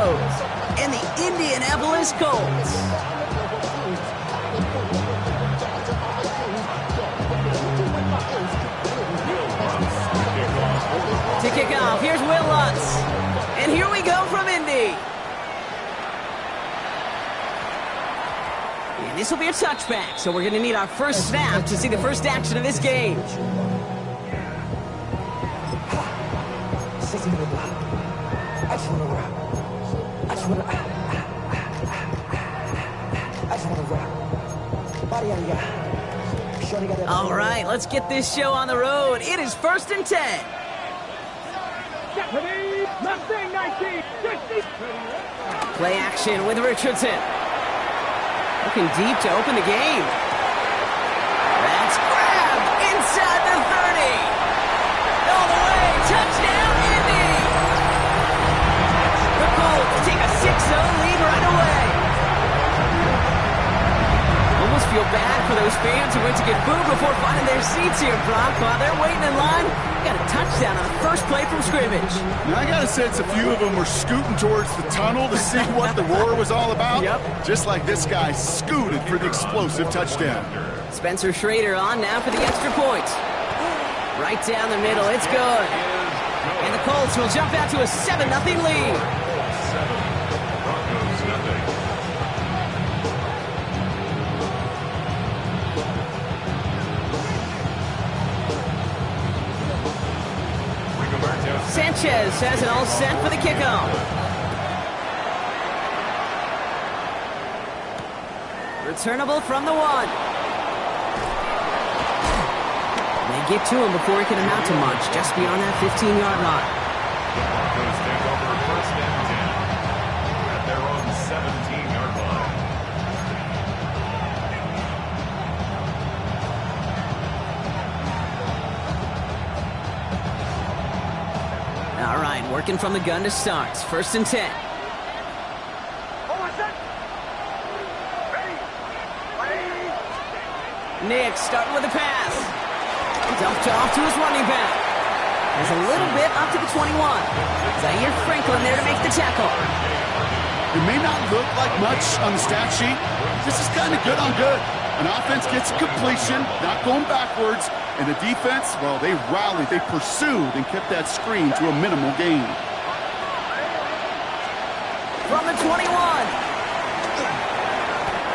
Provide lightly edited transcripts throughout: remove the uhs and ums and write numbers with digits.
Broncos and the Indianapolis Colts. To kick off, here's Will Lutz. And here we go from Indy. And this will be a touchback, so we're going to need our first snap to see the first action of this game. All right, let's get this show on the road. It is 1st and 10. Play action with Richardson. Looking deep to open the game. That's grabbed inside the 30. All the way, touchdown, Indy. The Colts take a 6-0 lead right away. Almost feel bad for those fans who went to get food before finding their seats here, Brock. While they're waiting in line, got a touchdown on the first play from scrimmage. Now, I got a sense a few of them were scooting towards the tunnel to see what the roar was all about. Yep. Just like this guy scooted for the explosive touchdown. Spencer Schrader on now for the extra point. Right down the middle, it's good. And the Colts will jump out to a 7-0 lead. Sanchez has it all set for the kickoff. Returnable from the 1. They get to him before he can amount to much, just beyond that 15-yard line. Broncos take over 1st and 10 at their own 17-yard line. All right, working from the gun to start. 1st and 10. Nick starting with a pass. Dumped off to his running back. There's a little bit up to the 21. Zaire Franklin there to make the tackle. It may not look like much on the stat sheet. This is kind of good on good. An offense gets completion, not going backwards. And the defense, well, they rallied, they pursued, and kept that screen to a minimal gain. From the 21.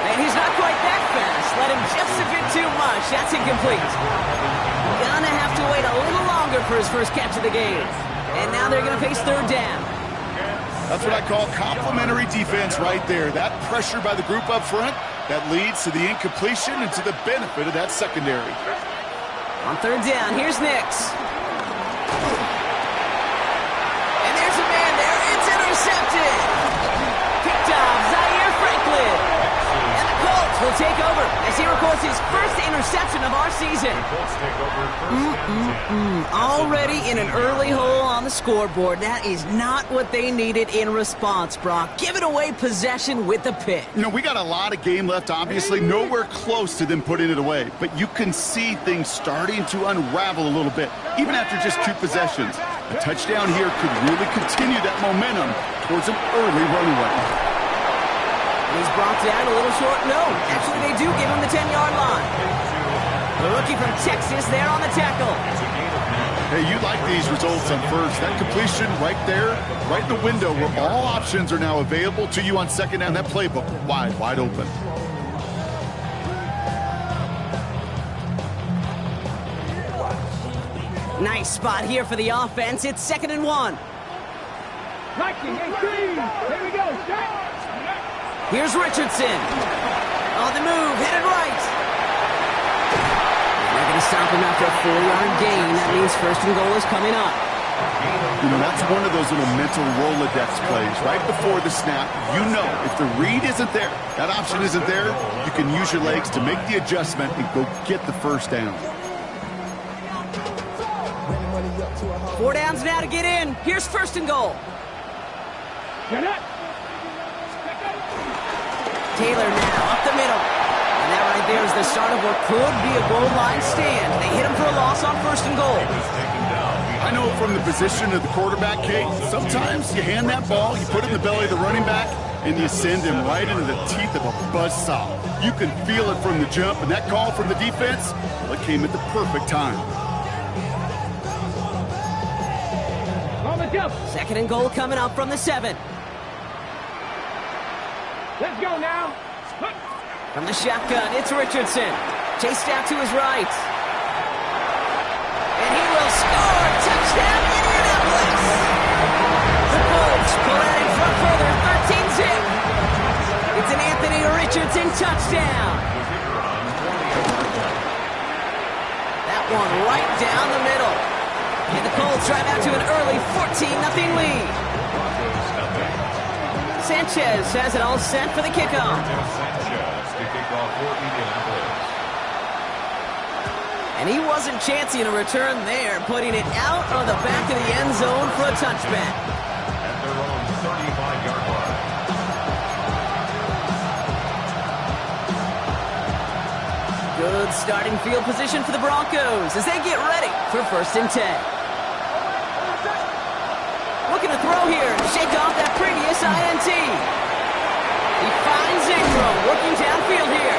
And he's not quite that fast. Let him just a bit too much. That's incomplete. Gonna have to wait a little longer for his first catch of the game. And now they're going to face 3rd down. That's what I call complimentary defense right there. That pressure by the group up front, that leads to the incompletion and to the benefit of that secondary. On 3rd down, here's Nix. And there's a man there. It's intercepted. Picked off Zaire Franklin. And the Colts will take over as he records his first interception of our season. Already in an early hole on the scoreboard. That is not what they needed in response, Brock. Giving away possession with the pick. You know, we got a lot of game left, obviously. Nowhere close to them putting it away. But you can see things starting to unravel a little bit, even after just 2 possessions. A touchdown here could really continue that momentum towards an early runaway. He's brought down a little short. No, actually they do give him the 10-yard line. The rookie from Texas there on the tackle. Hey, you like these results on first. That completion right there, right in the window where all options are now available to you on 2nd down. That playbook wide open. Nice spot here for the offense. It's 2nd and 1. Here we go. Here's Richardson. On the move, headed right. They're going to stop him after a 4-yard gain. That means 1st and goal is coming up. You know, that's one of those little mental Rolodex plays. Right before the snap, you know if the read isn't there, that option isn't there, you can use your legs to make the adjustment and go get the 1st down. 4 downs now to get in. Here's 1st and goal. Taylor now up the middle. And that right there is the start of what could be a goal line stand. They hit him for a loss on 1st and goal. He was taken down. I know from the position of the quarterback, Kate, sometimes you hand that ball, you put it in the belly of the running back, and you send him right into the teeth of a buzzsaw. You can feel it from the jump, and that call from the defense, well, it came at the perfect time. Second and goal coming up from the 7. Let's go now. From the shotgun, it's Richardson. Chased out to his right. And he will score! Touchdown, Indianapolis! The Colts pull out in front further, 13-zip. It's an Anthony Richardson touchdown. That one right down the middle. And the Colts drive out to an early 14-0 lead. Sanchez has it all set for the kickoff. Sanchez to kick off for Indianapolis. And he wasn't chancing a return there, putting it out on the back of the end zone for a touchback. At their own 35-yard line. Good starting field position for the Broncos as they get ready for 1st and 10. Looking to throw here, shake off that previous INT. He finds Ingram working downfield here.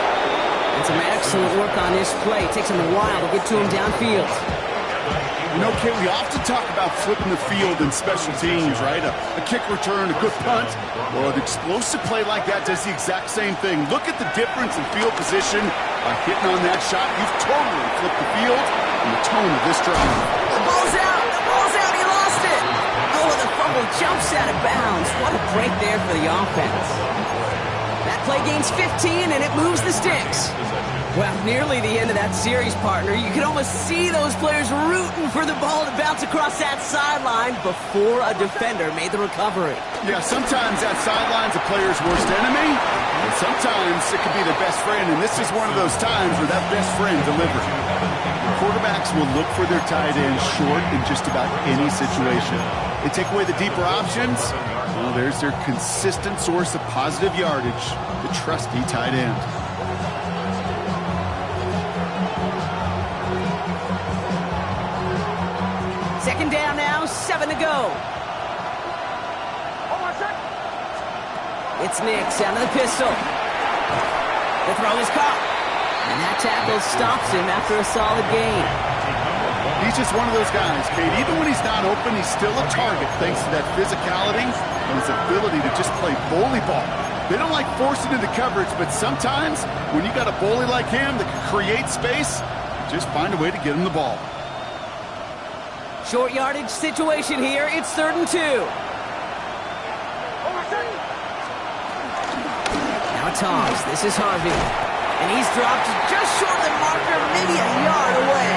And some excellent work on this play. Takes him a while to get to him downfield. You know, Kate, we often talk about flipping the field in special teams, right? A kick return, a good punt. Well, an explosive play like that does the exact same thing. Look at the difference in field position. By hitting on that shot, you've totally flipped the field and the tone of this drive. The ball's out. The ball's out. He lost it. Oh, the fumble jumps out of bounds. What a break there for the offense. That play gains 15, and it moves the sticks. Well, nearly the end of that series, partner. You can almost see those players rooting for the ball to bounce across that sideline before a defender made the recovery. Yeah, sometimes that sideline's a player's worst enemy, and sometimes it could be their best friend, and this is one of those times where that best friend delivered. Quarterbacks will look for their tight end short in just about any situation. They take away the deeper options. Well, there's their consistent source of positive yardage, the trusty tight end. Second down now, 7 to go. It's Nix out of the pistol. The throw is caught. And that tackle stops him after a solid gain. He's just one of those guys, Kate. Even when he's not open, he's still a target thanks to that physicality and his ability to just play bully ball. They don't like forcing into coverage, but sometimes when you got a bully like him that can create space, just find a way to get him the ball. Short yardage situation here. It's 3rd and 2. Now it's Hobbs. This is Harvey. And he's dropped just short of the marker, maybe a yard away.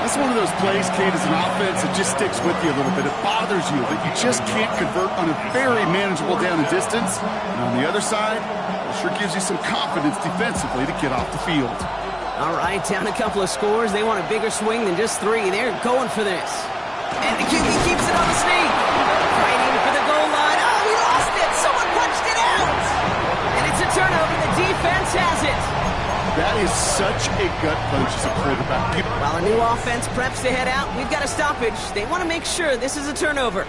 That's one of those plays, Kate, as an offense that just sticks with you a little bit. It bothers you that you just can't convert on a very manageable down and distance. And on the other side, it sure gives you some confidence defensively to get off the field. All right, down a couple of scores. They want a bigger swing than just 3. They're going for this. And the QB keeps it on the sneak. Fighting for the goal line. Oh, he lost it. Someone punched it out. And it's a turnover. The defense has it. That is such a gut punch as a quarterback. While a new offense preps to head out, we've got a stoppage. They want to make sure this is a turnover.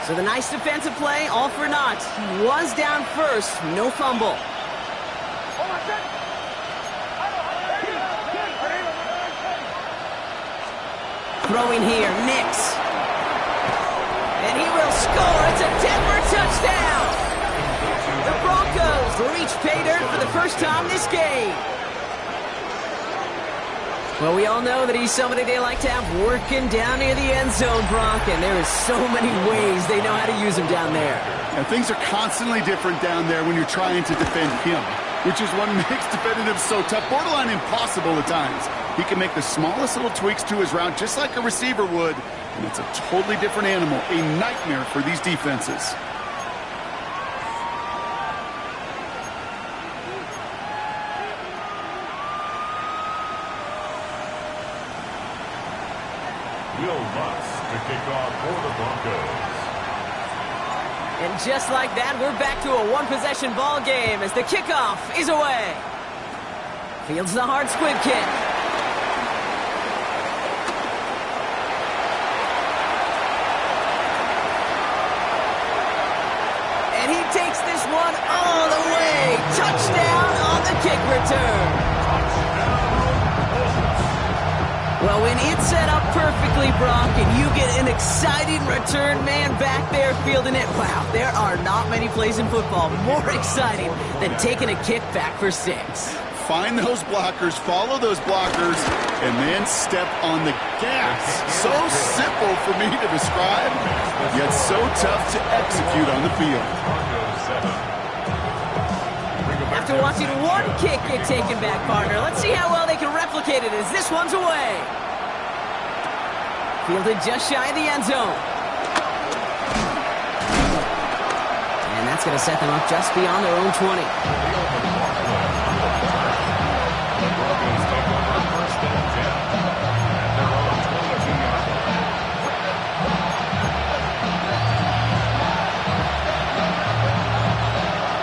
So the nice defensive play, all for naught. He was down first, no fumble. Throwing here, Nix. And he will score. It's a Denver touchdown. The Broncos reach pay dirt for the first time this game. Well, we all know that he's somebody they like to have working down near the end zone, Brock, and there is so many ways they know how to use him down there. Yeah, things are constantly different down there when you're trying to defend him, which is what makes defending him so tough, borderline impossible at times. He can make the smallest little tweaks to his route just like a receiver would, and it's a totally different animal, a nightmare for these defenses. Will Lutz to kick off for the Broncos. And just like that, we're back to a one-possession ball game as the kickoff is away. Fields the hard squib kick. And he takes this one all the way. Touchdown on the kick return. Well, when it's set up perfectly, Brock, and you get an exciting return man back there fielding it, wow, there are not many plays in football more exciting than taking a kick back for 6. Find those blockers, follow those blockers, and then step on the gas. So simple for me to describe, yet so tough to execute on the field. After watching one kick get taken back, partner, let's see how well they can replicate it as this one's away. Fielded just shy of the end zone. And that's going to set them up just beyond their own 20.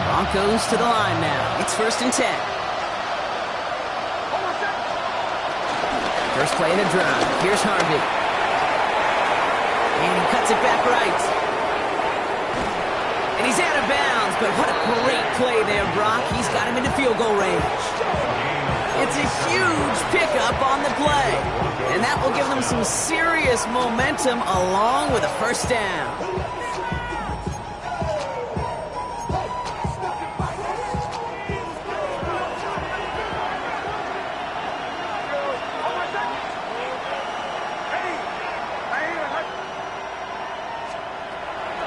Broncos to the line now. It's 1st and 10. First play in the drive. Here's Harvey. And he cuts it back right. And he's out of bounds, but what a great play there, Brock. He's got him into field goal range. It's a huge pickup on the play. And that will give them some serious momentum along with a first down.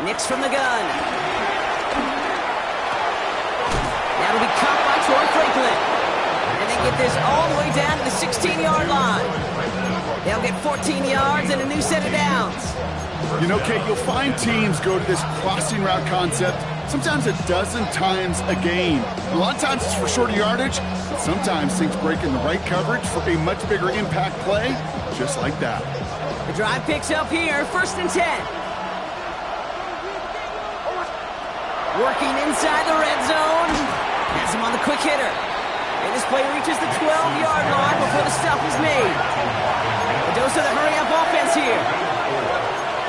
Nix from the gun. That'll be caught by Troy Franklin. And they get this all the way down to the 16-yard line. They'll get 14 yards and a new set of downs. You know, Kate, you'll find teams go to this crossing route concept sometimes a dozen times a game. A lot of times it's for shorter yardage, but sometimes things break in the right coverage for a much bigger impact play, just like that. The drive picks up here, 1st and 10. Working inside the red zone. Has him on the quick hitter. And this play reaches the 12-yard line before the stop is made. A dose of the hurry-up offense here.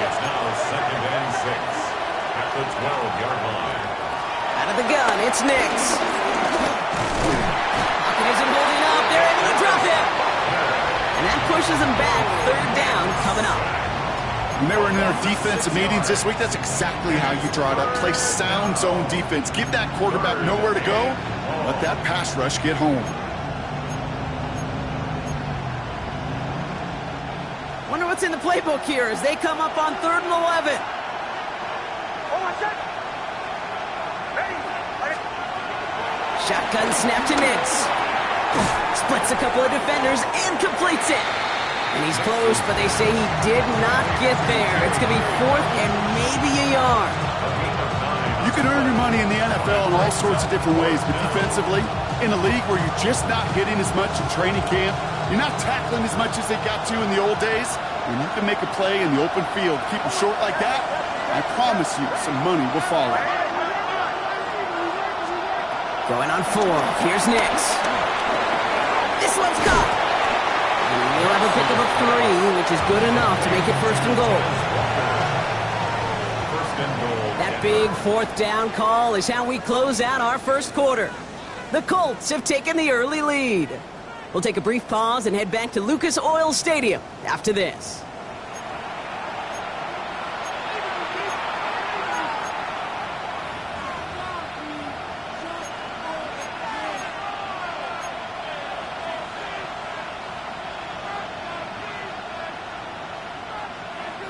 It's now 2nd and 6 at the 12-yard line. Out of the gun, it's Nix. Pocket isn't holding up. They're able to drop him. And that pushes them back. 3rd down coming up. When they were in their defensive meetings this week, that's exactly how you draw it up. Play sound zone defense. Give that quarterback nowhere to go. Let that pass rush get home. Wonder what's in the playbook here as they come up on 3rd and 11. Shotgun snap to Nix. Splits a couple of defenders and completes it. And he's close, but they say he did not get there. It's going to be 4th and maybe a yard. You can earn your money in the NFL in all sorts of different ways, but defensively, in a league where you're just not hitting as much in training camp, you're not tackling as much as they got to in the old days, when you can make a play in the open field, keep it short like that, I promise you some money will follow. Going on 4th. Here's Nix. This one's caught. He'll have a pickup of 3, which is good enough to make it 1st and goal. That big 4th down call is how we close out our first quarter. The Colts have taken the early lead. We'll take a brief pause and head back to Lucas Oil Stadium after this.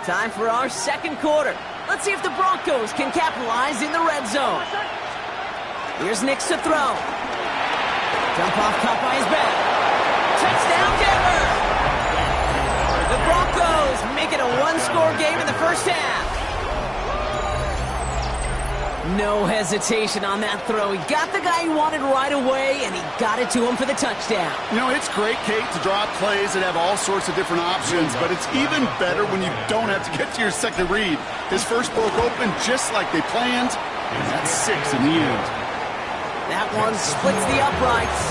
Time for our second quarter. Let's see if the Broncos can capitalize in the red zone. Here's Nix to throw. Jump off caught by his back. Touchdown Denver! The Broncos make it a one-score game in the first half. No hesitation on that throw. He got the guy he wanted right away, and he got it to him for the touchdown. You know, it's great, Kate, to draw up plays and have all sorts of different options, but it's even better when you don't have to get to your second read. His first broke open just like they planned, and that's 6 in the end. That one splits the uprights.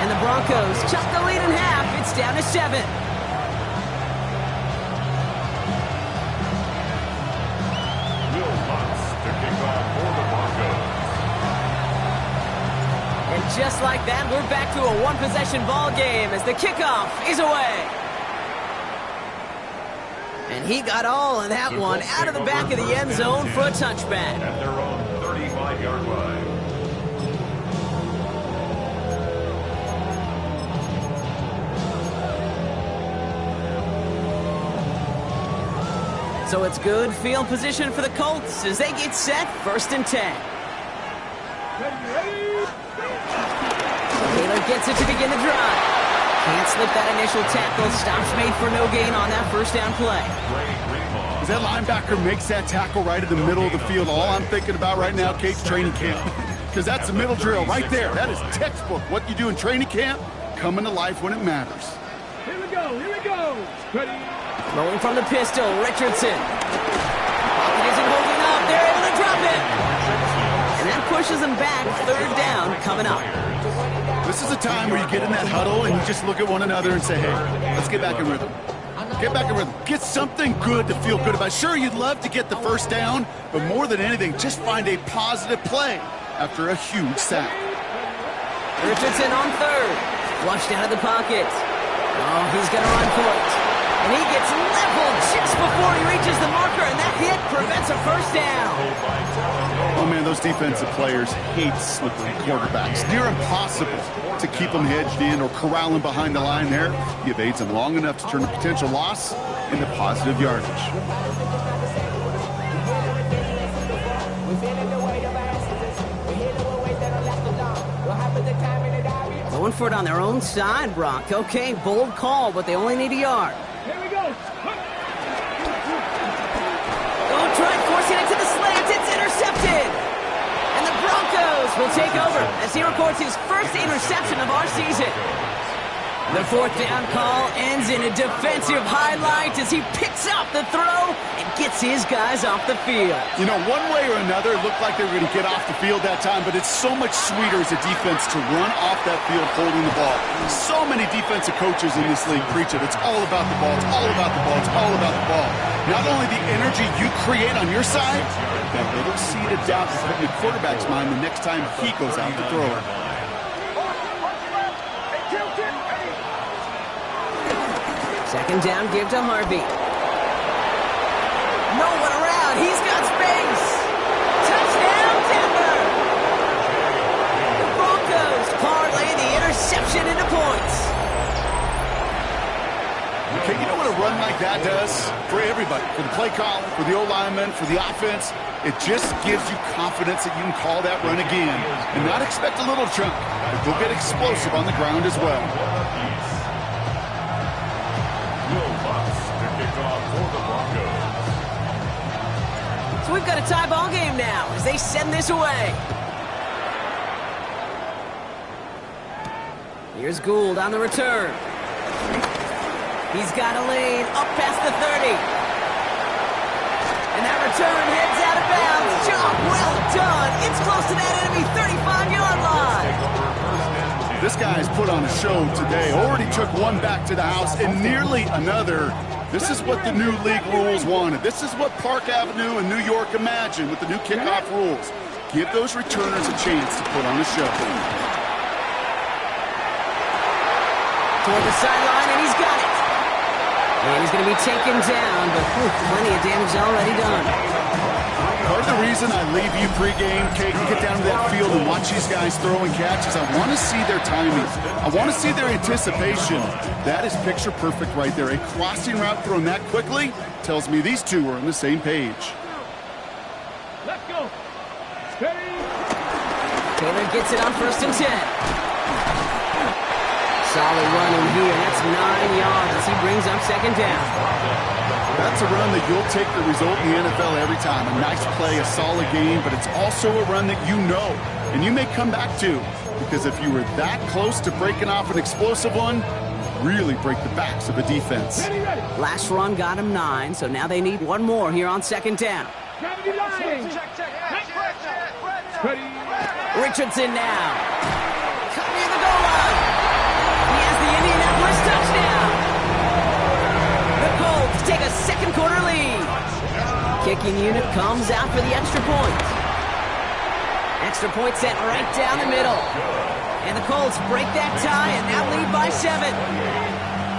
And the Broncos chop the lead in half. It's down to 7. And just like that, we're back to a one-possession ball game as the kickoff is away. And he got all of that one out of the back of the end zone for a touchback. At their own 35-yard line. So it's good field position for the Colts as they get set, 1st and 10. Taylor gets it to begin the drive. Can't slip that initial tackle. Stops made for no gain on that first down play. As that linebacker makes that tackle right in the middle of the field, all I'm thinking about right now, Kate's training camp. Because that's the middle drill right there. That is textbook. What you do in training camp, coming to life when it matters. Here we go. Ready? Rolling from the pistol, Richardson. Pocket isn't holding up. They're able to drop it. And that pushes them back. 3rd down coming up. This is a time where you get in that huddle and you just look at one another and say, hey, let's get back in rhythm. Get back in rhythm. Get something good to feel good about. Sure, you'd love to get the first down, but more than anything, just find a positive play after a huge sack. Richardson on 3rd. Flushed out of the pocket. Oh, he's going to run for it. And he gets leveled just before he reaches the marker, and that hit prevents a first down. Oh, man, those defensive players hate slippery quarterbacks. Near impossible to keep them hedged in or corral them behind the line there. He evades them long enough to turn a potential loss into positive yardage. Going for it on their own side, Brock. Okay, bold call, but they only need a yard. Here we go. Don't try forcing it to the slant. It's intercepted. And the Broncos will take over as he records his first interception of our season. The 4th down call ends in a defensive highlight as he picks up the throw and gets his guys off the field. You know, one way or another, it looked like they were going to get off the field that time, but it's so much sweeter as a defense to run off that field holding the ball. So many defensive coaches in this league preach it. It's all about the ball. It's all about the ball. It's all about the ball. Not only the energy you create on your side, that little seed of doubt you put in the quarterback's mind the next time he goes out to throw it. 2nd down, give to Harvey. No one around. He's got space. Touchdown, Denver. The Broncos parlay the interception into points. Okay, you know what a run like that does for everybody? For the play caller, for the O-lineman, for the offense. It just gives you confidence that you can call that run again and not expect a little chunk, but they'll get explosive on the ground as well. So we've got a tie ball game now as they send this away. Here's Gould on the return. He's got a lane up past the 30. And that return heads out of bounds. Job well done. It's close to that enemy 35-yard line. This guy's put on a show today. Already took one back to the house and nearly another. This is what the new league rules wanted. This is what Park Avenue and New York imagined with the new kickoff rules. Give those returners a chance to put on a show. Toward the sideline, and he's got it. And he's going to be taken down, but plenty of damage already done. Part of the reason I leave you pregame, Kate, and get down to that field and watch these guys throw and catch is I want to see their timing. I want to see their anticipation. That is picture perfect right there. A crossing route thrown that quickly tells me these two are on the same page. Let's go. Steady. Taylor gets it on 1st and 10. Solid run in here. That's 9 yards as he brings up second down. That's a run that you'll take the result in the NFL every time. A nice play, a solid game, but it's also a run that you know and you may come back to, because if you were that close to breaking off an explosive one, really break the backs of the defense. Last run got him 9, so now they need one more here on second down. Richardson now. Cut near the goal line. He has the Indianapolis touchdown. The Colts take a second quarter lead. Kicking unit comes out for the extra point. Extra point sent right down the middle. And the Colts break that tie and now lead by 7.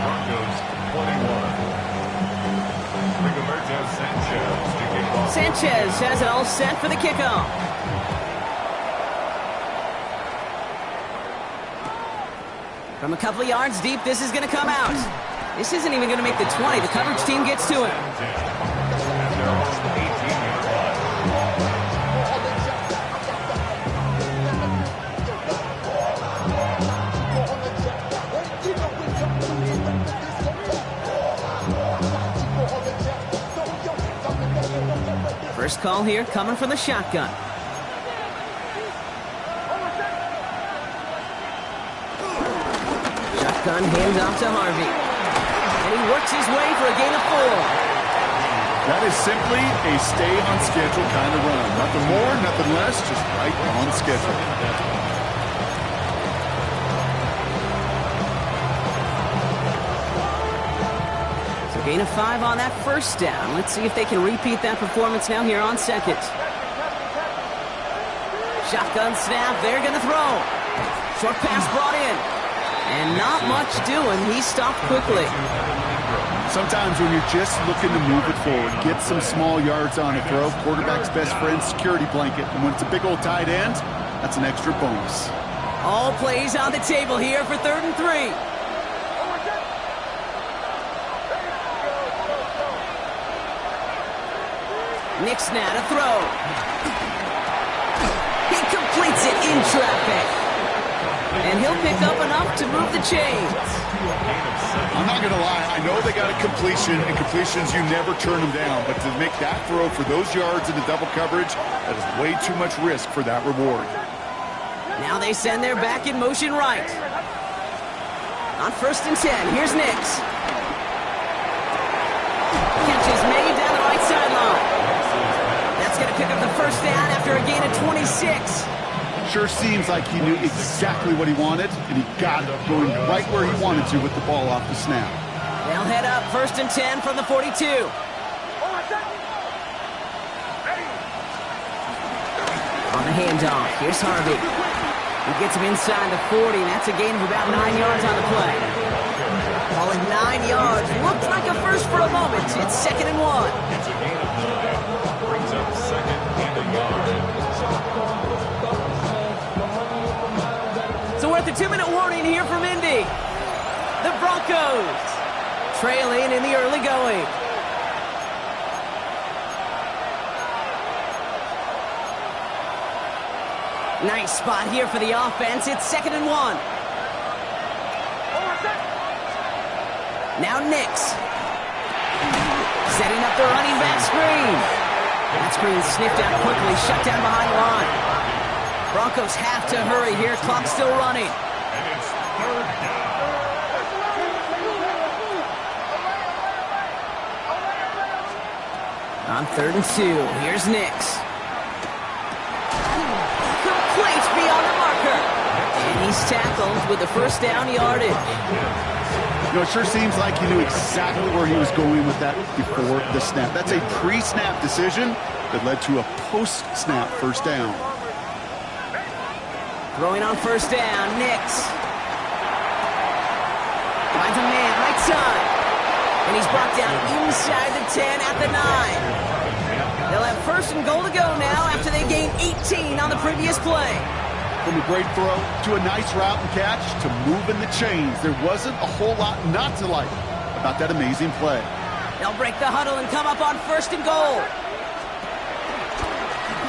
Broncos 21. Rigoberto Sanchez to kick off. Sanchez has it all set for the kickoff. From a couple of yards deep, this is going to come out. This isn't even going to make the 20. The coverage team gets to him. First call here coming from the shotgun. Shotgun hands off to Harvey. And he works his way for a gain of 4. That is simply a stay on schedule kind of run. Nothing more, nothing less, just right on schedule. So gain of 5 on that first down. Let's see if they can repeat that performance now here on second. Shotgun snap, they're going to throw. Short pass brought in. And not much doing. He stopped quickly. Sometimes when you're just looking to move it forward, get some small yards on a throw, quarterback's best friend, security blanket. And when it's a big old tight end, that's an extra bonus. All plays on the table here for 3rd and 3. Nick's now to throw. He completes it in traffic. And he'll pick up enough to move the chains. I'm not going to lie. I know they got a completion, and completions, you never turn them down. But to make that throw for those yards into double coverage, that is way too much risk for that reward. Now they send their back in motion right. On 1st and 10, here's Nix. Catch is made down the right sideline. That's going to pick up the first down after a gain of 26. Sure seems like he knew exactly what he wanted, and he got it going right where he wanted to with the ball off the snap. They'll head up 1st and 10 from the 42. On the handoff, here's Harvey. He gets him inside the 40, and that's a gain of about 9 yards on the play. Call it 9 yards. Looked like a first for a moment. It's 2nd and 1. It's a gain of 9. Brings up 2nd and a yard. So we're at the 2-minute warning here from Indy. The Broncos trailing in the early going. Nice spot here for the offense. It's 2nd and 1. Now Nix. Setting up the running back screen. That screen sniffed out quickly, shut down behind the line. Broncos have to hurry here. Clock's still running. And it's 3rd down. On 3rd and 2, here's Nix. Complete beyond the marker. And he's tackled with the first down yardage. You know, it sure seems like he knew exactly where he was going with that before the snap. That's a pre-snap decision that led to a post-snap first down. Throwing on first down, Nix. Finds a man, right side. And he's brought down inside the 10 at the 9. They'll have 1st and goal to go now after they gained 18 on the previous play. From a great throw to a nice route and catch to moving the chains, there wasn't a whole lot not to like about that amazing play. They'll break the huddle and come up on 1st and goal.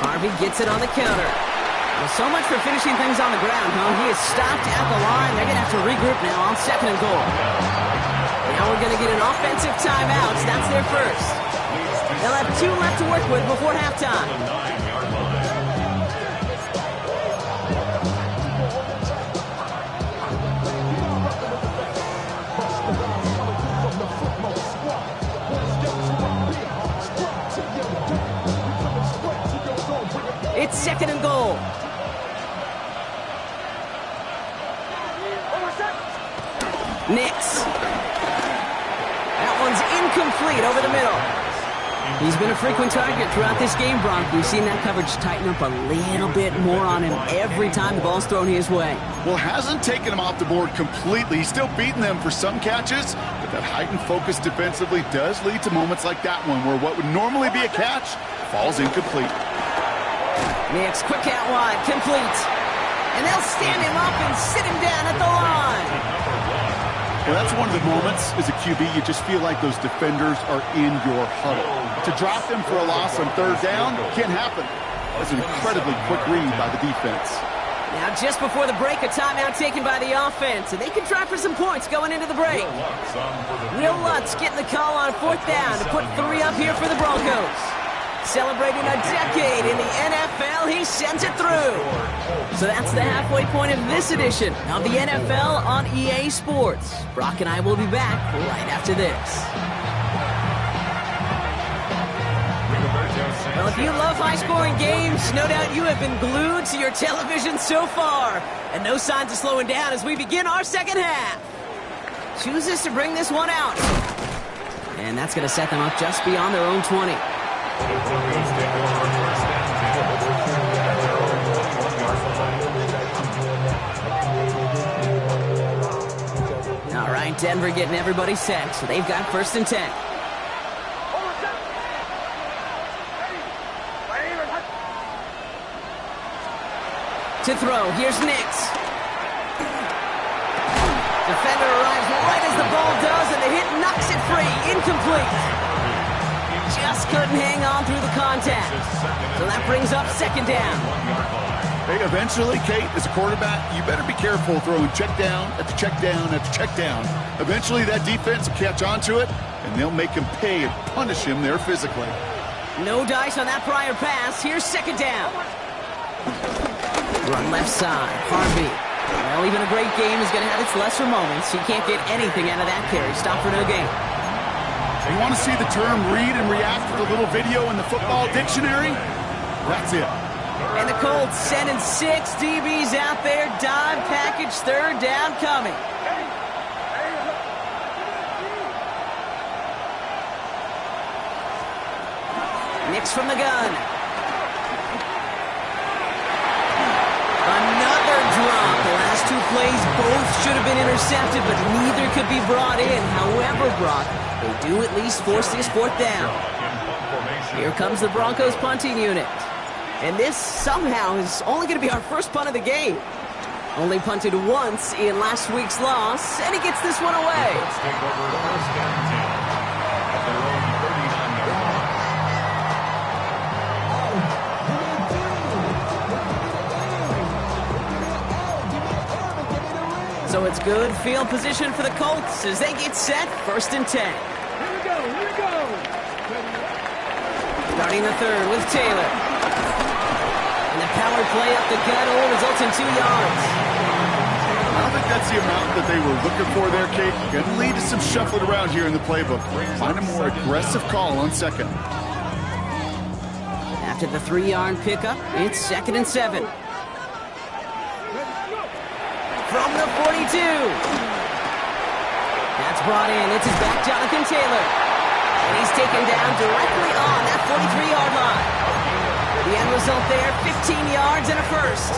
Harvey gets it on the counter. Well, so much for finishing things on the ground, huh? He is stopped at the line. They're going to have to regroup now on 2nd and goal. Now we're going to get an offensive timeout. That's their first. They'll have 2 left to work with before halftime. It's 2nd and goal. Nix. That one's incomplete over the middle. He's been a frequent target throughout this game, Bronk. We've seen that coverage tighten up a little bit more on him every time the ball's thrown his way. Well, hasn't taken him off the board completely. He's still beating them for some catches, but that heightened focus defensively does lead to moments like that one where what would normally be a catch falls incomplete. Nix, quick out wide, complete. And they'll stand him up and sit him down at the line. Well, that's one of the moments as a QB you just feel like those defenders are in your huddle. To drop them for a loss on 3rd down can't happen. That's an incredibly quick read by the defense. Now, just before the break, a timeout taken by the offense, and they can try for some points going into the break. Will Lutz getting the call on 4th down to put 3 up here for the Broncos. Celebrating a decade in the NFL, he sends it through. So that's the halfway point of this edition of the NFL on EA Sports. Brock and I will be back right after this. Well, if you love high-scoring games, no doubt you have been glued to your television so far. And no signs of slowing down as we begin our second half. Chooses to bring this one out. And that's going to set them up just beyond their own 20. All right, Denver getting everybody set. So they've got 1st and 10. To throw, here's Nix. Defender arrives right as the ball does, and the hit knocks it free. Incomplete. Just couldn't hang on through the contact. So that brings up 2nd down. Hey, eventually, Kate, as a quarterback, you better be careful throwing check down after check down after check down. Eventually, that defense will catch on to it, and they'll make him pay and punish him there physically. No dice on that prior pass. Here's 2nd down. Run left side. Harvey. Well, even a great game is going to have its lesser moments. He can't get anything out of that carry. Stop for no gain. You want to see the term read and react with a little video in the football dictionary? That's it. And the Colts sending 6 DBs out there. Dive package, 3rd down coming. Nix from the gun. Another drop. The last 2 plays both should have been intercepted, but neither could be brought in. However, Brock, they do at least force this 4th down. Here comes the Broncos punting unit. And this somehow is only going to be our first punt of the game. Only punted once in last week's loss, and he gets this one away. So it's good field position for the Colts as they get set, 1st and 10. Here we go, here we go. Starting the 3rd with Taylor. And the power play up the gut only results in 2 yards. I don't think that's the amount that they were looking for there, Kate. Going to lead to some shuffling around here in the playbook. Find a more aggressive call on 2nd. After the 3-yard pickup, it's 2nd and 7. From the 42. That's brought in. It's his back, Jonathan Taylor. And he's taken down directly on that 43-yard line. The end result there, 15 yards and a first.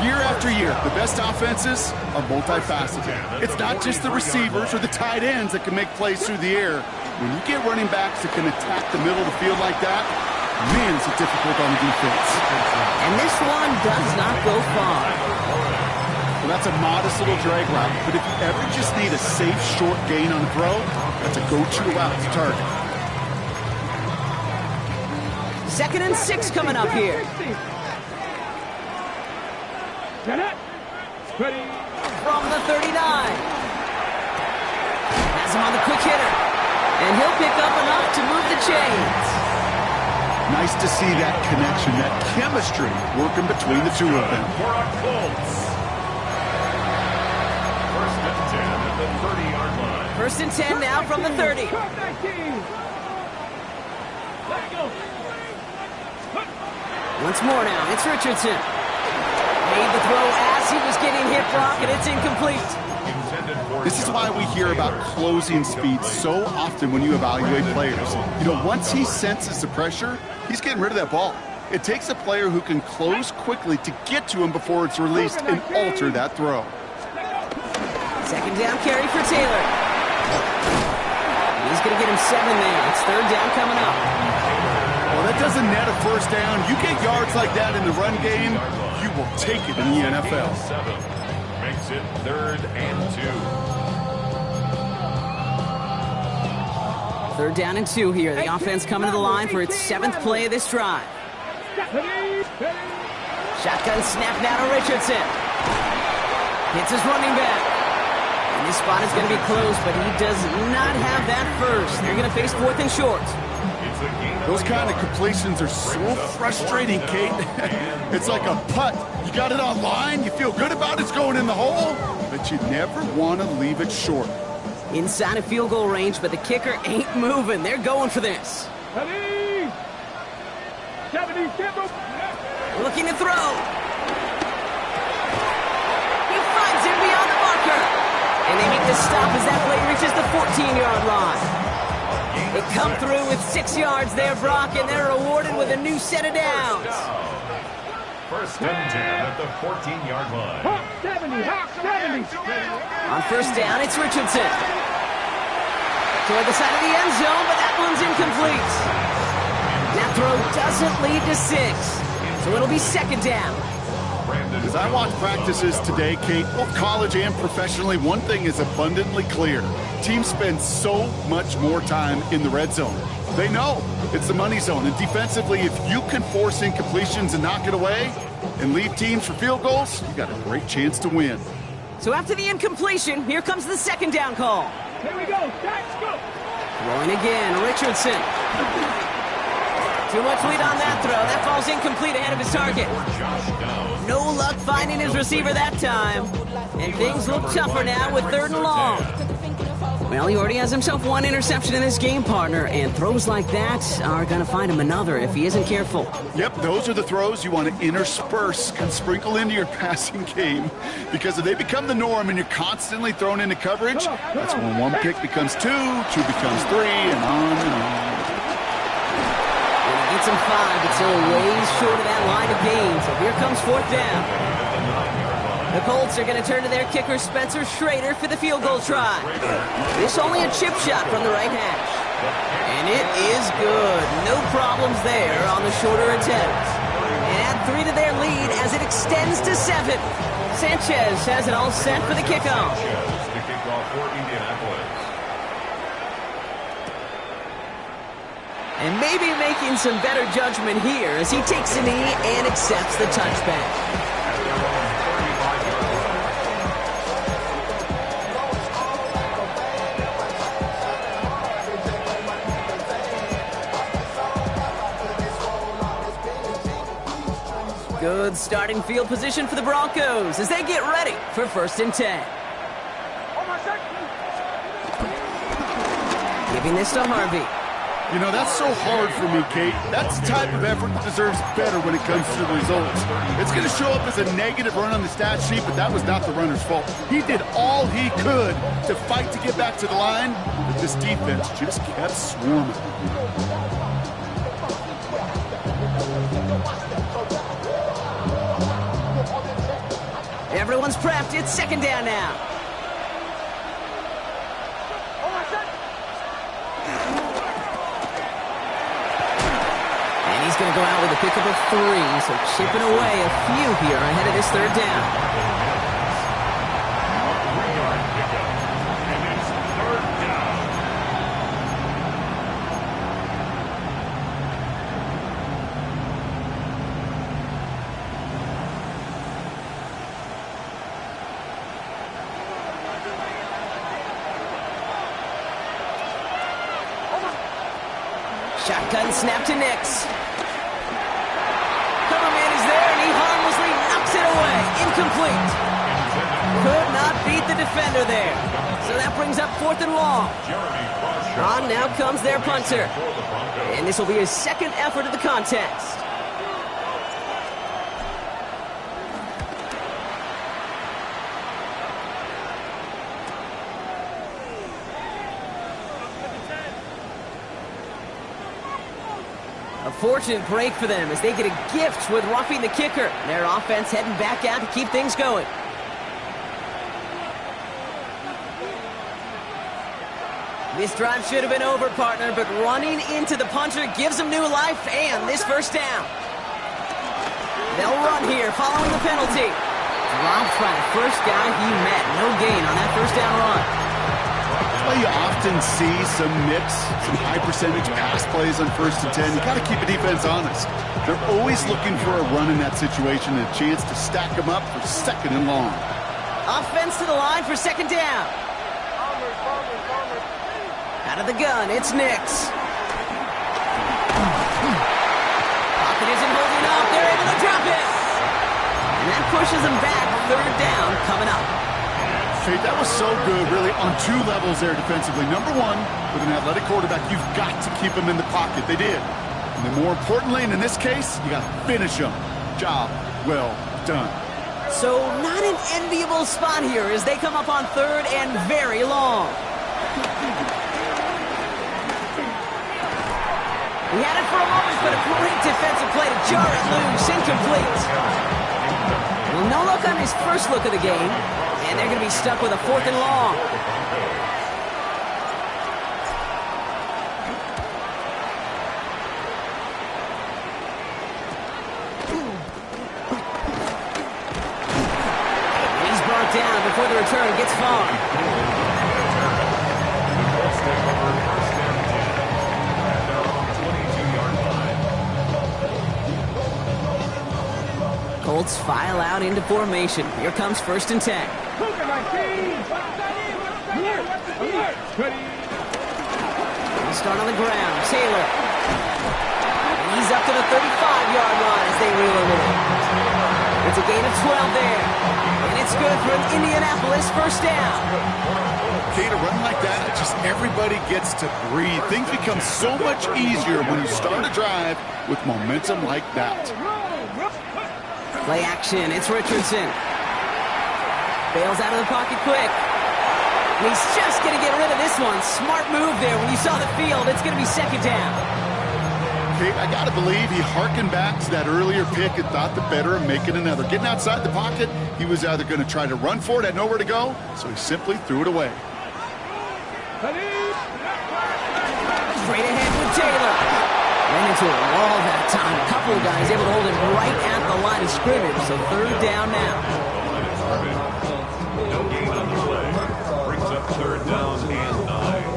Year after year, the best offenses are multifaceted. It's not just the receivers or the tight ends that can make plays through the air. When you get running backs that can attack the middle of the field like that, man, is it difficult on the defense. And this one does not go far. Well, that's a modest little drag route, but if you ever just need a safe, short gain on a throw, that's a go-to route to target. 2nd and 6 coming up here. Set it. Ready. From the 39. Has him on the quick hitter. And he'll pick up enough to move the chains. Nice to see that connection, that chemistry working between the two of them. For a Colts. First and 10 at the 30-yard line. First and 10 now from the 30. Turn 19. Let it go. Once more now, it's Richardson. Made the throw as he was getting hit, Brock, and it's incomplete. This is why we hear about closing speed so often when you evaluate players. You know, once he senses the pressure, he's getting rid of that ball. It takes a player who can close quickly to get to him before it's released and alter that throw. Second down carry for Taylor. He's going to get him 7 there. It's third down coming up. Well, that doesn't net a first down. You get yards like that in the run game, you will take it in the NFL. Makes it 3rd and 2. Third down and 2 here. The offense coming to the line for its 7th play of this drive. Shotgun snap now to Richardson. Hits his running back. And this spot is going to be close, but he does not have that first. They're going to face 4th and short. Those kind of completions are so frustrating, Kate. It's like a putt. You got it on line, you feel good about it's going in the hole, but you never want to leave it short. Inside of field goal range, but the kicker ain't moving. They're going for this. Ready. 70. Looking to throw. He finds him beyond the marker. And they make the stop as that play reaches the 14-yard line. They come through with 6 yards there, Brock, and they're rewarded with a new set of downs. First and 10 at the 14-yard line. Hawk 70. Hawk 70. On first down, it's Richardson. Toward the side of the end zone, but that one's incomplete. That throw doesn't lead to 6, so it'll be second down. As I watch practices today, Kate, both college and professionally, one thing is abundantly clear. Teams spend so much more time in the red zone. They know it's the money zone, and defensively, if you can force incompletions and knock it away and leave teams for field goals, you got a great chance to win. So after the incompletion, here comes the second down call. Here we go. Let's go. Throwing again, Richardson. Too much lead on that throw. That falls incomplete ahead of his target. No luck finding his receiver that time. And things look tougher now with 3rd and long. Well, he already has himself 1 interception in this game, partner, and throws like that are going to find him another if he isn't careful. Yep, those are the throws you want to intersperse and sprinkle into your passing game, because if they become the norm and you're constantly thrown into coverage, that's when 1 pick becomes 2, 2 becomes 3, and on and on. Gets him 5, but still ways short of that line of gain. So here comes 4th down. The Colts are going to turn to their kicker, Spencer Schrader, for the field goal try. This only a chip shot from the right hash. And it is good. No problems there on the shorter attempt. And add 3 to their lead as it extends to 7. Sanchez has it all set for the kickoff. The kickoff for Indianapolis. And maybe making some better judgment here as he takes a knee and accepts the touchback. Good starting field position for the Broncos as they get ready for 1st and 10. Giving this to Harvey. You know, that's so hard for me, Kate. That's the type of effort that deserves better when it comes to the results. It's going to show up as a negative run on the stat sheet, but that was not the runner's fault. He did all he could to fight to get back to the line, but this defense just kept swarming. Everyone's prepped. It's second down now. And he's going to go out with a pickup of 3, so chipping away a few here ahead of this 3rd down. Shotgun snap to Nix. Cover man is there, and he harmlessly knocks it away. Incomplete. Could not beat the defender there. So that brings up 4th and long. On now comes their punter. And this will be his second effort of the contest. A fortunate break for them as they get a gift with roughing the kicker. Their offense heading back out to keep things going. This drive should have been over, partner, but running into the punter gives them new life and this first down. They'll run here following the penalty. Dropped by the first guy he met. No gain on that first down run. That's why you often see some mix, some high percentage pass plays on 1st and 10. You got to keep a defense honest. They're always looking for a run in that situation and a chance to stack them up for 2nd and long. Offense to the line for 2nd down. Out of the gun, it's Nix. Pocket isn't holding up. They're able to drop it. And that pushes them back. 3rd down coming up. Hey, that was so good, really, on 2 levels there defensively. Number 1, with an athletic quarterback, you've got to keep him in the pocket. They did. And then more importantly, and in this case, you got to finish him. Job well done. So not an enviable spot here as they come up on 3rd and very long. He had it for a moment, but a great defensive play to jar it loose. Incomplete. Well, no luck on his first look of the game, and they're going to be stuck with a 4th and long. He's brought down before the return gets far. Colts file out into formation. Here comes 1st and 10. They start on the ground. Taylor. He's up to the 35-yard line as they reel him in. It's a gain of 12 there. And it's good for an Indianapolis first down. Okay, to run like that, just everybody gets to breathe. Things become so much easier when you start a drive with momentum like that. Play action, it's Richardson. Bails out of the pocket quick. And he's just going to get rid of this one. Smart move there when you saw the field. It's going to be 2nd down. Okay, I got to believe he hearkened back to that earlier pick and thought the better of making another. Getting outside the pocket, he was either going to try to run for it, had nowhere to go, so he simply threw it away. Straight ahead with Taylor. Ran into a wall that time. A couple of guys able to hold him right at the line of scrimmage. So 3rd down now. No gain on the play. Brings up 3rd down and 9.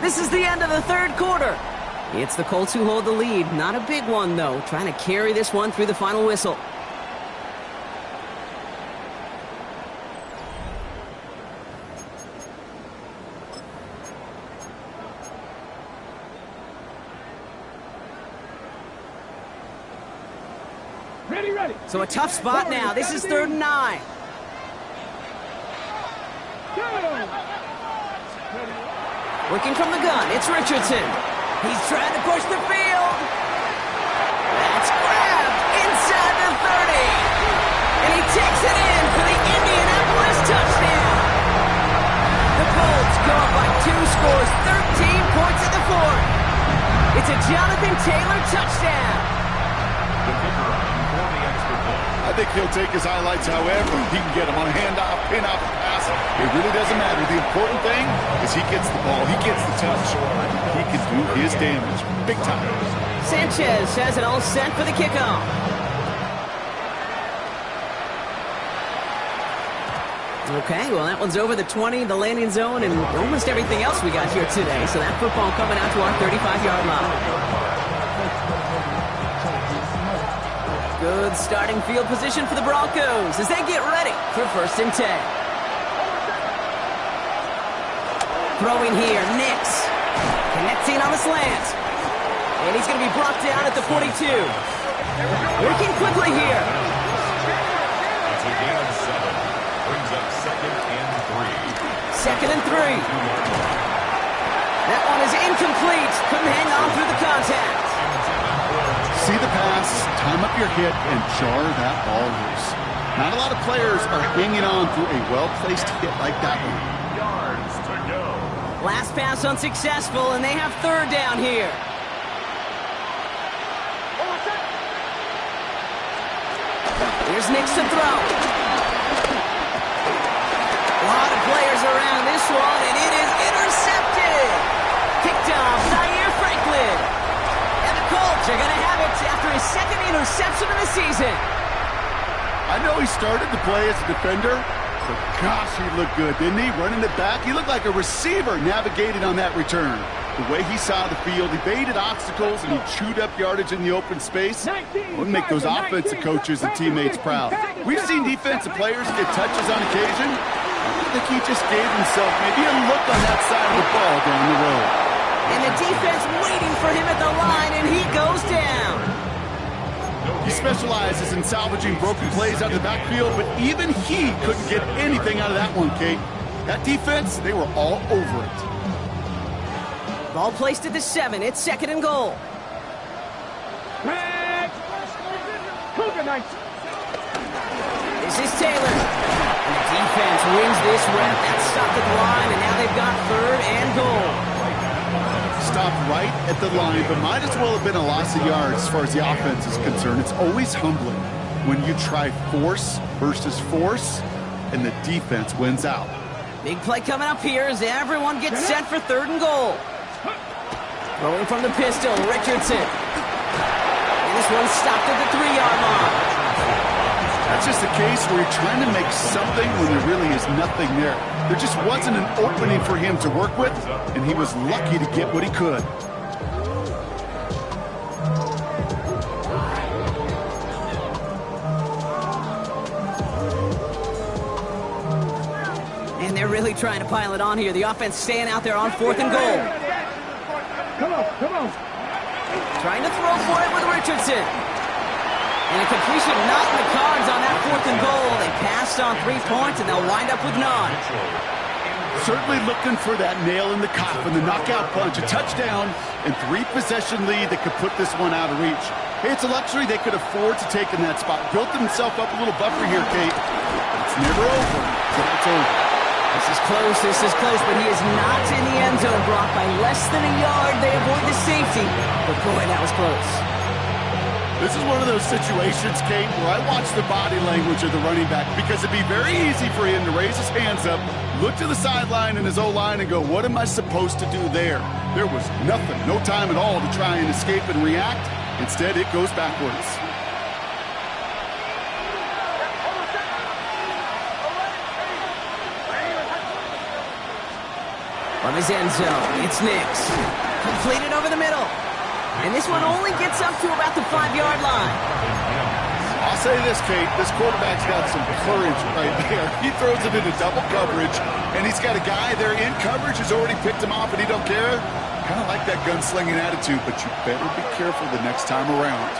This is the end of the 3rd quarter. It's the Colts who hold the lead. Not a big one, though. Trying to carry this one through the final whistle. Ready. So a tough spot now. This is 3rd and 9. Working from the gun, it's Richardson. He's trying to push the field. That's grabbed inside the 30. And he takes it in for the Indianapolis touchdown. The Colts go up by 2 scores, 13 points at the 4th. It's a Jonathan Taylor touchdown. the kicker on for the extra point. I think he'll take his highlights however he can get them on a handoff, pin-off, pass. It really doesn't matter. The important thing is he gets the ball. He gets the touch. He can do his damage big time. Sanchez has it all set for the kickoff. Okay, well, that one's over the 20, the landing zone, and almost everything else we got here today. So that football coming out to our 35-yard line. Good starting field position for the Broncos as they get ready for 1st and 10. Throwing here, Nix. Connecting on the slant. And he's going to be brought down at the 42. Working quickly here. It's a gain of 7. Brings up 2nd and 3. 2nd and 3. That one is incomplete. Couldn't hang on through the contact. See the pass, time up your hit, and jar that ball loose. Not a lot of players are hanging on through a well-placed hit like that one. Yards to go. Last pass unsuccessful, and they have 3rd down here. Here's Nix to throw. A lot of players around this one, and it is intercepted. Picked off Zaire Franklin. And the Colts are going to have it after his 2nd interception of the season. I know he started the play as a defender, but gosh, he looked good, didn't he? Running it back, he looked like a receiver navigating on that return. The way he saw the field, he baited obstacles, and he chewed up yardage in the open space. Wouldn't make those offensive coaches and teammates proud. We've seen defensive players get touches on occasion. I think he just gave himself maybe a look on that side of the ball down the road. And the defense waiting for him at the line, and he goes down. He specializes in salvaging broken plays out of the backfield, but even he couldn't get anything out of that one, Kate. That defense, they were all over it. Ball placed at the 7. It's 2nd and goal. This is Taylor. And the defense wins this rep. That's stopped at the line, and now they've got 3rd and goal. Stopped right at the line, but might as well have been a loss of yards as far as the offense is concerned. It's always humbling when you try force versus force, and the defense wins out. Big play coming up here as everyone gets set for 3rd and goal. Rolling from the pistol, Richardson. And this one's stopped at the 3-yard line. That's just a case where you're trying to make something when there really is nothing there. There just wasn't an opening for him to work with, and he was lucky to get what he could. And they're really trying to pile it on here. The offense staying out there on 4th and goal. Come on. Trying to throw for it with Richardson. And a completion not in the cards on that 4th and goal. They passed on 3 points, and they'll wind up with none. Certainly looking for that nail in the coffin, the knockout punch, a touchdown, and 3-possession lead that could put this one out of reach. Hey, it's a luxury they could afford to take in that spot. Built himself up a little buffer here, Kate. It's never over until it's over. This is close, but he is not in the end zone, Brock. By less than a yard, they avoid the safety. But boy, that was close. This is one of those situations, Kate, where I watch the body language of the running back because it'd be very easy for him to raise his hands up, look to the sideline and his O-line and go, what am I supposed to do there? There was nothing, no time at all to try and escape and react. Instead, it goes backwards. From his end zone, it's Nix. Completed over the middle. And this one only gets up to about the 5-yard line. I'll say this, Kate, this quarterback's got some courage right there. He throws it into double coverage, and he's got a guy there in coverage who's already picked him off, and he don't care. Kind of like that gunslinging attitude, but you better be careful the next time around.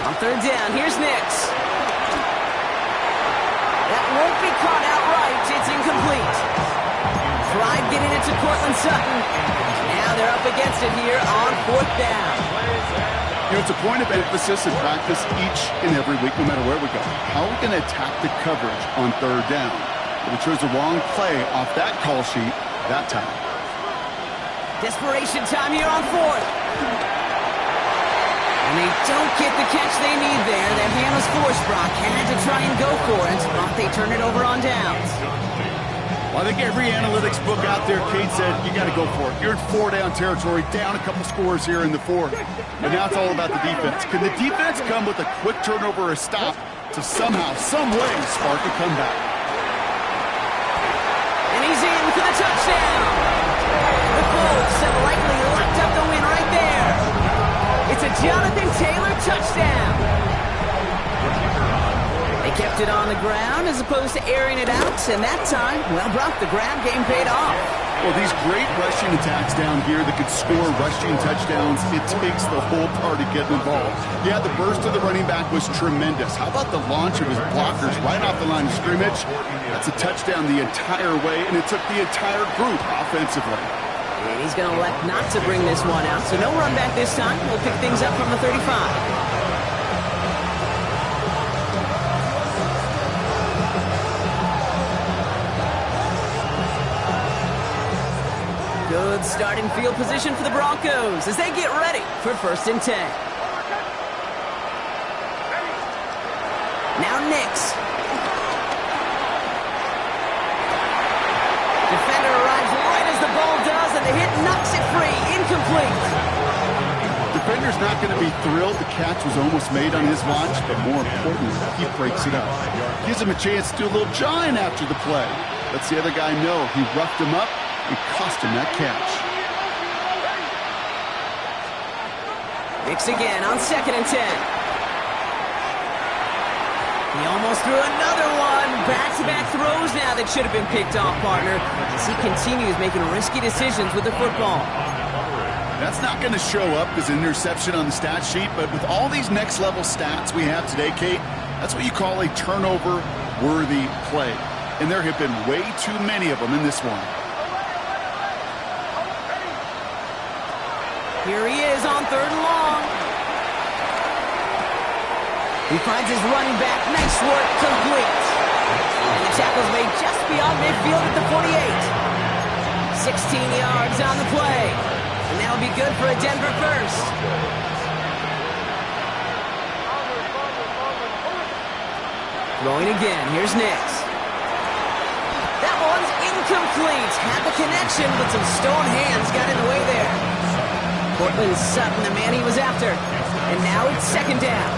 On 3rd down, here's Nix. That won't be caught outright. It's incomplete. Tried getting it to Cortland Sutton. Now they're up against it here on 4th down. You know, it's a point of emphasis in practice each and every week, no matter where we go. How are we going to attack the coverage on 3rd down? But we chose the wrong play off that call sheet that time. Desperation time here on 4th. And they don't get the catch they need there. That hand was forced. Brock had to try and go for it, but they turn it over on downs. Well, I think every analytics book out there, Kate said, you got to go for it. You're in 4-down territory, down a couple scores here in the 4th. And now it's all about the defense. Can the defense come with a quick turnover or a stop to somehow, some way, spark a comeback? And he's in for the touchdown. The Colts have likely locked up the win right there. Jonathan Taylor touchdown. They kept it on the ground as opposed to airing it out, and that time, well, Brock, the grab game paid off. Well, these great rushing attacks down here that could score rushing touchdowns, it takes the whole party getting involved. Yeah, the burst of the running back was tremendous. How about the launch of his blockers right off the line of scrimmage? That's a touchdown the entire way, and it took the entire group offensively. And he's going to elect not to bring this one out, so no run back this time. We'll pick things up from the 35. Good starting field position for the Broncos as they get ready for 1st and 10. Now Nix. Defender arrives right as the ball does, and the hit knocks it free. Incomplete. Defender's not going to be thrilled. The catch was almost made on his watch, but more importantly, he breaks it up. Gives him a chance to do a little jawing after the play. Lets the other guy know he roughed him up and cost him that catch. Nix again on 2nd and 10. He almost threw another one. Back-to-back throws now that should have been picked off, partner, as he continues making risky decisions with the football. That's not going to show up as an interception on the stat sheet, but with all these next-level stats we have today, Kate, that's what you call a turnover-worthy play. And there have been way too many of them in this one. Here he is on 3rd and long. He finds his running back. Nice work, complete. And the tackle's made just beyond midfield at the 48. 16 yards on the play. And that'll be good for a Denver first. Throwing again. Here's Nix. That one's incomplete. Had the connection, but some stone hands got in the way there. Cortland Sutton, the man he was after. And now it's 2nd down.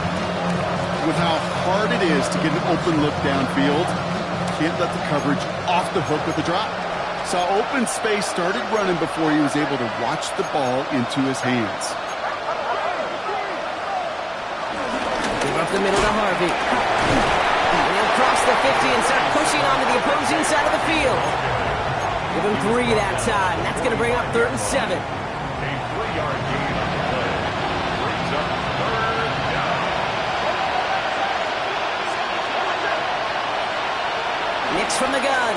With how hard it is to get an open look downfield, can't let the coverage off the hook with the drop. Saw open space, started running before he was able to watch the ball into his hands. Give up the middle to Harvey. And he'll cross the 50 and start pushing onto the opposing side of the field. Give him 3 that time. That's going to bring up 3rd and 7. A 3-yard gain on the play. Brings up 3rd down. Nix from the gun.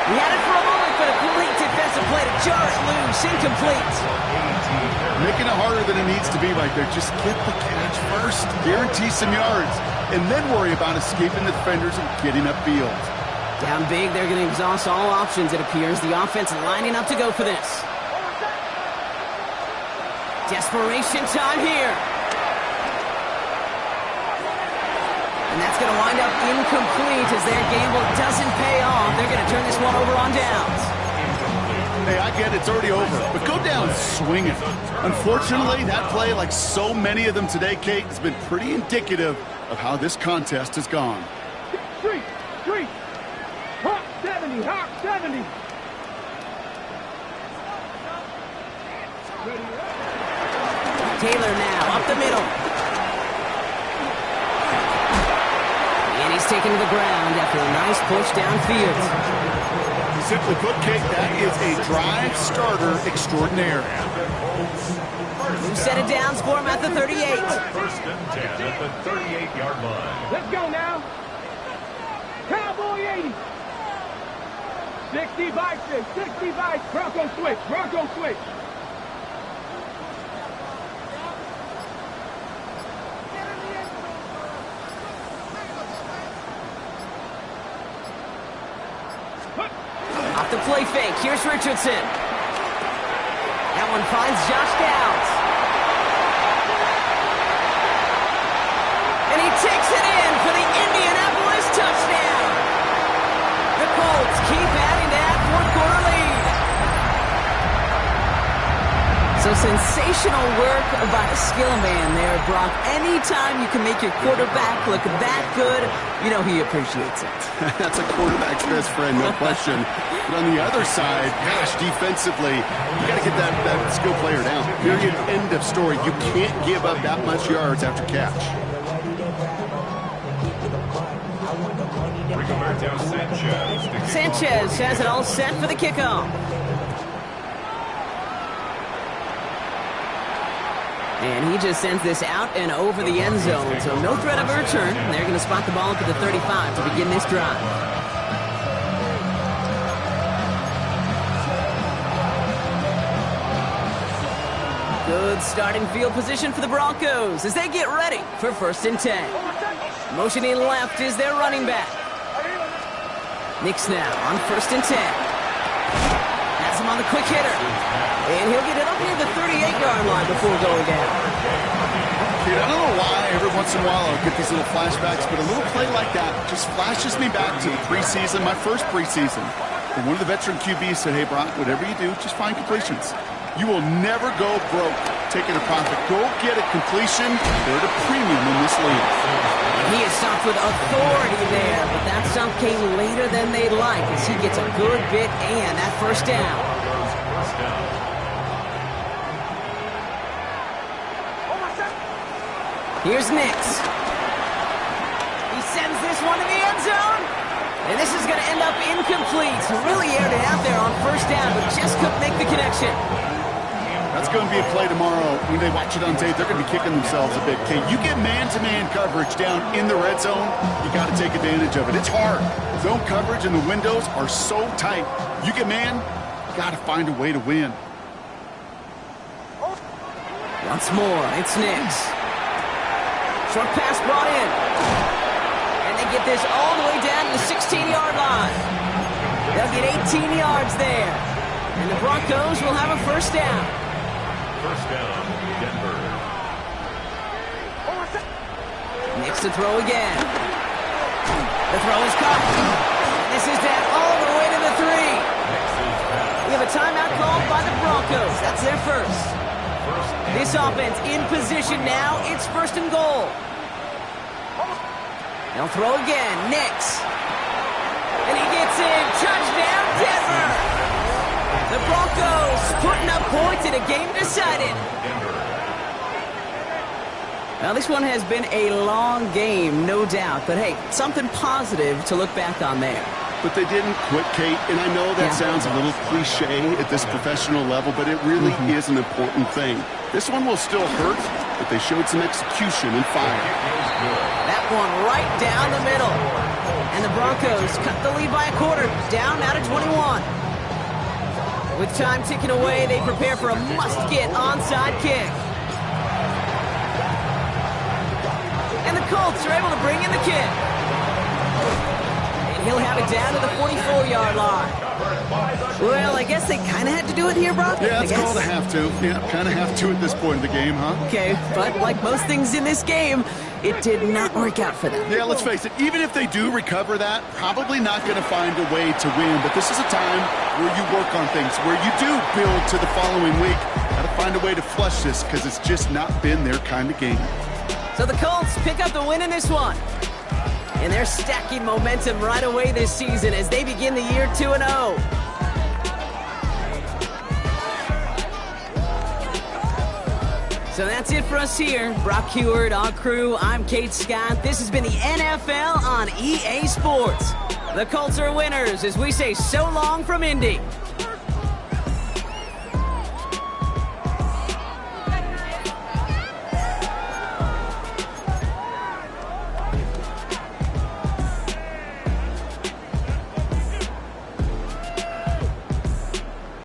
He had it for a moment, but a great defensive play to jar it loose. Incomplete. Making it harder than it needs to be right there. Just get the catch first. Guarantee some yards. And then worry about escaping the defenders and getting upfield. Down big, they're going to exhaust all options, it appears. The offense lining up to go for this. Desperation time here. And that's going to wind up incomplete as their gamble doesn't pay off. They're going to turn this one over on downs. Hey, I get it, it's already over, but go down swinging. Unfortunately, that play, like so many of them today, Kate, has been pretty indicative of how this contest has gone. Street, Hawk 70, Hawk 70. Taylor now, up the middle. And he's taken to the ground after a nice push downfield. Simply put, Kate, that is a drive starter extraordinaire. Who set it down, score him at the 38. 1st and 10 at the 38-yard line. Let's go now. Cowboy 80. 60 by 6, 60 by Bronco switch. Off the play fake, here's Richardson. That one finds Josh Downs. And he takes it in for the Indianapolis touchdown. The Colts keep adding to that fourth quarter lead. So sensational work by the skill man there, Brock. Anytime you can make your quarterback look that good, you know he appreciates it. That's a quarterback's best friend, no question. But on the other side, gosh, defensively, you got to get that skill player down. Period. End of story. You can't give up that much yards after catch. Sanchez has it all set for the kickoff. And he just sends this out and over the end zone. So no threat of a return. They're going to spot the ball up at the 35 to begin this drive. Good starting field position for the Broncos as they get ready for 1st and 10. Motioning left is their running back. Nix now on 1st and 10. Has him on the quick hitter. And he'll get it up near the 38-yard line before going down. Dude, I don't know why every once in a while I'll get these little flashbacks, but a little play like that just flashes me back to the preseason, my first preseason. And one of the veteran QBs said, hey, Brock, whatever you do, just find completions. You will never go broke taking a profit. Go get a completion. They're at a premium in this league. He is stopped with authority there, but that stop came later than they'd like as he gets a good bit and that first down. Here's Nix. He sends this one to the end zone. And this is going to end up incomplete. Really aired it out there on 1st down, but just couldn't make the connection. That's going to be a play tomorrow. When they watch it on tape, they're going to be kicking themselves a bit. Okay, you get man-to-man coverage down in the red zone, you got to take advantage of it. It's hard. Zone coverage and the windows are so tight. You get man, you got to find a way to win. Once more, it's Nix. Short pass brought in. And they get this all the way down to the 16-yard line. They'll get 18 yards there. And the Broncos will have a 1st down. 1st down, Denver. Nix to throw again. The throw is caught. This is down all the way to the 3. We have a timeout called by the Broncos. That's their first. This offense in position now. It's 1st and goal. They'll throw again. Nix. And he gets in. Touchdown, Denver. The Broncos putting up points in a game decided. Now, this one has been a long game, no doubt. But, hey, something positive to look back on there. But they didn't quit, Kate, and I know that sounds a little cliche at this professional level, but it really is an important thing. This one will still hurt, but they showed some execution and fire. That one right down the middle. And the Broncos cut the lead by a quarter, down now to 21. With time ticking away, they prepare for a must-get onside kick. And the Colts are able to bring in the kick. He'll have it down to the 44-yard line. Well, I guess they kind of had to do it here, Brock. Yeah, it's called a have to. Yeah, kind of have to at this point in the game, huh? Okay, but like most things in this game, it did not work out for them. Yeah, let's face it. Even if they do recover that, probably not going to find a way to win. But this is a time where you work on things, where you do build to the following week. Got to find a way to flush this because it's just not been their kind of game. So the Colts pick up the win in this one. And they're stacking momentum right away this season as they begin the year 2-0. So that's it for us here. Brock Heward, our crew, I'm Kate Scott. This has been the NFL on EA Sports. The Colts are winners as we say so long from Indy.